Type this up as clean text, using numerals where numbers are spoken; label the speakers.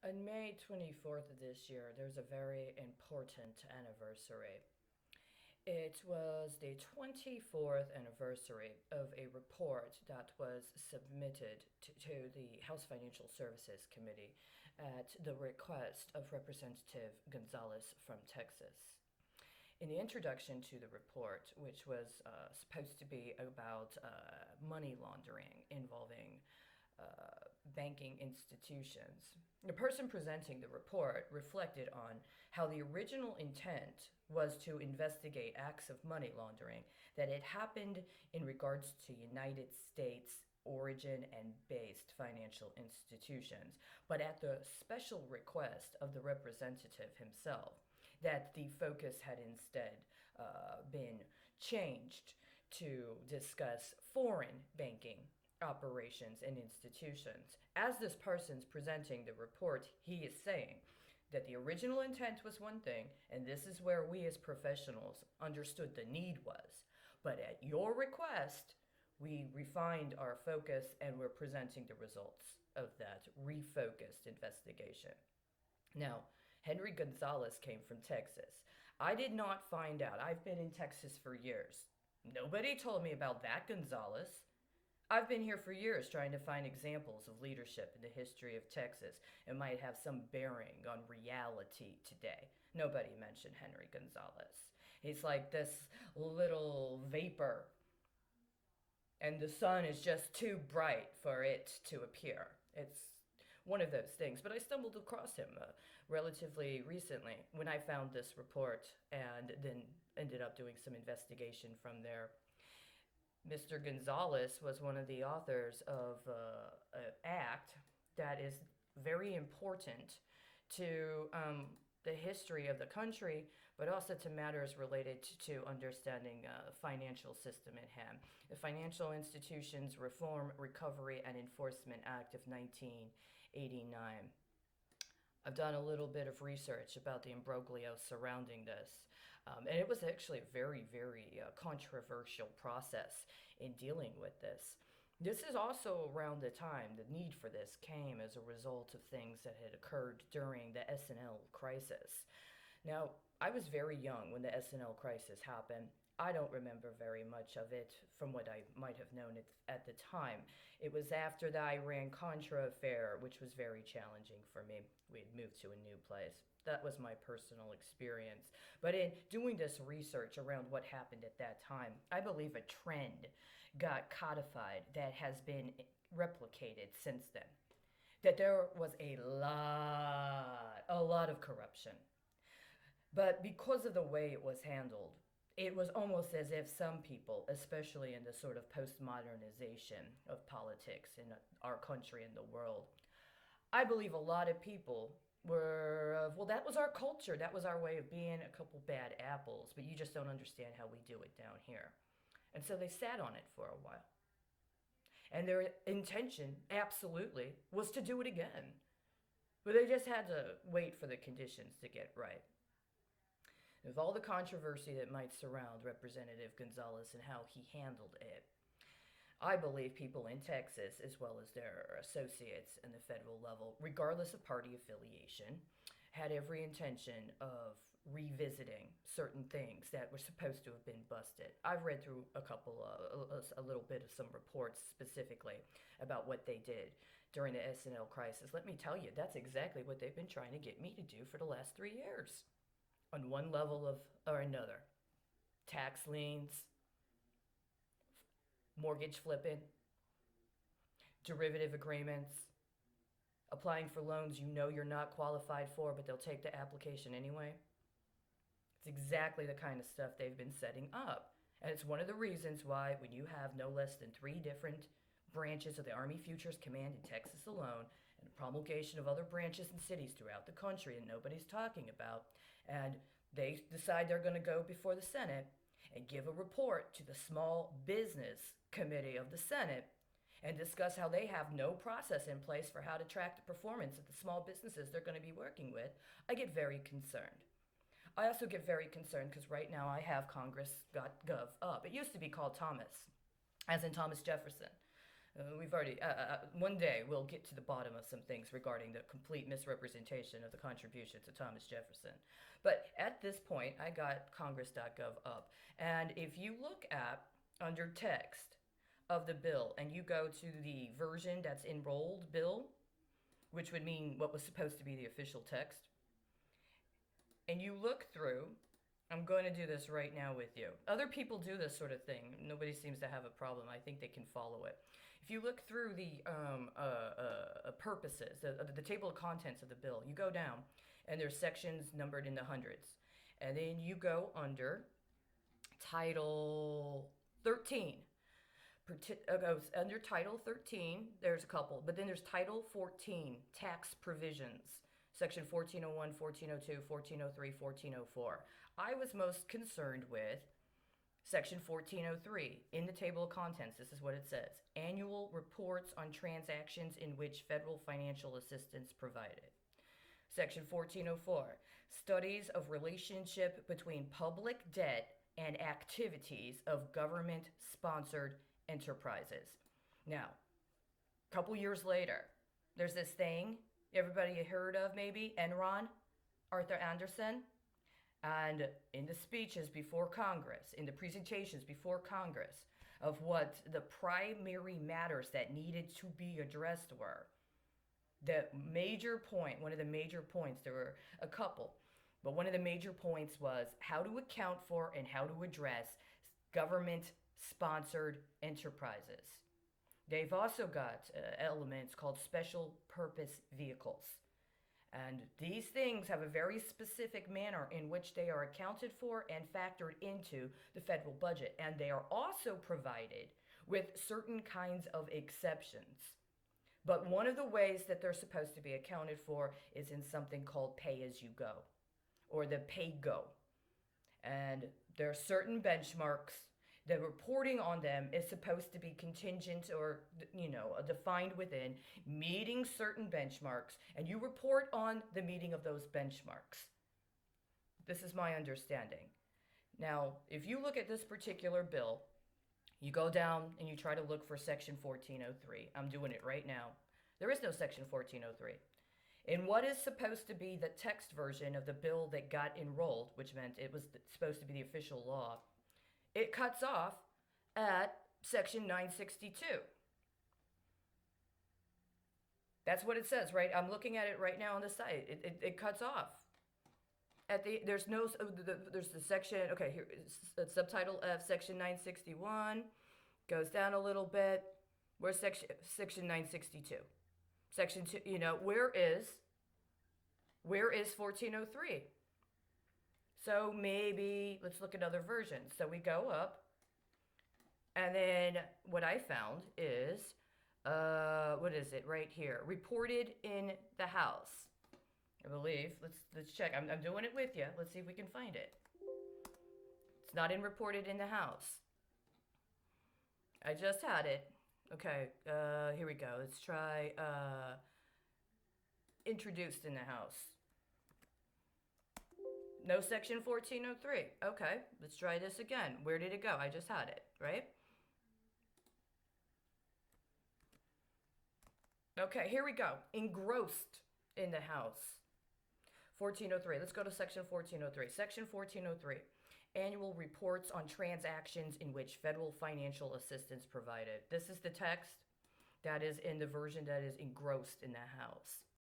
Speaker 1: On May 24th of this year, there's a very important anniversary. It was the 24th anniversary of a report that was submitted to the House Financial Services Committee at the request of Representative Gonzalez from Texas. In the introduction to the report, which was supposed to be about money laundering involving banking institutions. The person presenting the report reflected on how the original intent was to investigate acts of money laundering that had happened in regards to United States origin and based financial institutions, but at the special request of the representative himself, that the focus had instead been changed to discuss foreign banking operations and institutions. As this person's presenting the report, he is saying that the original intent was one thing, and this is where we as professionals understood the need was. But at your request, we refined our focus and we're presenting the results of that refocused investigation. Now, Henry Gonzalez came from Texas. I did not find out. I've been in Texas for years. Nobody told me about that Gonzalez. I've been here for years trying to find examples of leadership in the history of Texas and might have some bearing on reality today. Nobody mentioned Henry Gonzalez. He's like this little vapor, and the sun is just too bright for it to appear. It's one of those things. But I stumbled across him relatively recently when I found this report and then ended up doing some investigation from there. Mr. Gonzalez was one of the authors of an act that is very important to the history of the country, but also to matters related to understanding financial system at hand. The Financial Institutions Reform, Recovery, and Enforcement Act of 1989. I've done a little bit of research about the imbroglio surrounding this. And it was actually a very, very controversial process in dealing with this. This is also around the time the need for this came as a result of things that had occurred during the S&L crisis. Now, I was very young when the S&L crisis happened. I don't remember very much of it from what I might have known at the time. It was after the Iran Contra affair, which was very challenging for me. We had moved to a new place. That was my personal experience. But in doing this research around what happened at that time, I believe a trend got codified that has been replicated since then. That there was a lot of corruption. But because of the way it was handled, it was almost as if some people, especially in the sort of postmodernization of politics in our country and the world, I believe a lot of people were, well, that was our culture. That was our way of being a couple bad apples, but you just don't understand how we do it down here. And so they sat on it for a while. And their intention, absolutely, was to do it again. But they just had to wait for the conditions to get right. With all the controversy that might surround Representative Gonzalez and how he handled it, I believe people in Texas, as well as their associates in the federal level, regardless of party affiliation, had every intention of revisiting certain things that were supposed to have been busted. I've read through a little bit of some reports specifically about what they did during the S&L crisis. Let me tell you, that's exactly what they've been trying to get me to do for the last 3 years, on one level or another. Tax liens, mortgage flipping, derivative agreements, applying for loans you know you're not qualified for, but they'll take the application anyway. It's exactly the kind of stuff they've been setting up. And it's one of the reasons why, when you have no less than 3 different branches of the Army Futures Command in Texas alone, and the promulgation of other branches and cities throughout the country that nobody's talking about, and they decide they're going to go before the Senate and give a report to the Small Business Committee of the Senate and discuss how they have no process in place for how to track the performance of the small businesses they're going to be working with, I get very concerned. I also get very concerned because right now I have Congress.gov up. It used to be called Thomas, as in Thomas Jefferson. We've already, one day we'll get to the bottom of some things regarding the complete misrepresentation of the contributions of Thomas Jefferson. But at this point, I got Congress.gov up. And if you look at under text of the bill and you go to the version that's enrolled bill, which would mean what was supposed to be the official text, and you look through, I'm going to do this right now with you. Other people do this sort of thing. Nobody seems to have a problem. I think they can follow it. If you look through the purposes, the table of contents of the bill, you go down, and there's sections numbered in the hundreds. And then you go under Title 13. Under Title 13, there's a couple, but then there's Title 14, tax provisions. Section 1401, 1402, 1403, 1404. I was most concerned with Section 1403. In the table of contents, this is what it says. Annual reports on transactions in which federal financial assistance provided. Section 1404. Studies of relationship between public debt and activities of government-sponsored enterprises. Now, a couple years later, there's this thing everybody heard of, maybe, Enron, Arthur Andersen. And in the speeches before Congress, in the presentations before Congress, of what the primary matters that needed to be addressed were, the major point, one of the major points, there were a couple, but one of the major points was how to account for and how to address government-sponsored enterprises. They've also got elements called special purpose vehicles. And these things have a very specific manner in which they are accounted for and factored into the federal budget. And they are also provided with certain kinds of exceptions. But one of the ways that they're supposed to be accounted for is in something called pay-as-you-go, or the pay-go. And there are certain benchmarks. The reporting on them is supposed to be contingent or, defined within meeting certain benchmarks, and you report on the meeting of those benchmarks. This is my understanding. Now, if you look at this particular bill, you go down and you try to look for Section 1403. I'm doing it right now. There is no Section 1403. In what is supposed to be the text version of the bill that got enrolled, which meant it was supposed to be the official law, it cuts off at Section 962. That's what it says, right? I'm looking at it right now on the site. It cuts off. There's the section, okay, here, subtitle F, Section 961, goes down a little bit. Where's Section 962? Section 2, where is 1403? So maybe, let's look at other versions. So we go up, and then what I found is, what is it right here? Reported in the House, I believe. Let's check. I'm doing it with you. Let's see if we can find it. It's not in reported in the House. I just had it. Okay, here we go. Let's try introduced in the House. No Section 1403. Okay, let's try this again. Where did it go? I just had it, right? Okay, here we go. Engrossed in the House. 1403. Let's go to Section 1403. Section 1403. Annual reports on transactions in which federal financial assistance provided. This is the text that is in the version that is engrossed in the House.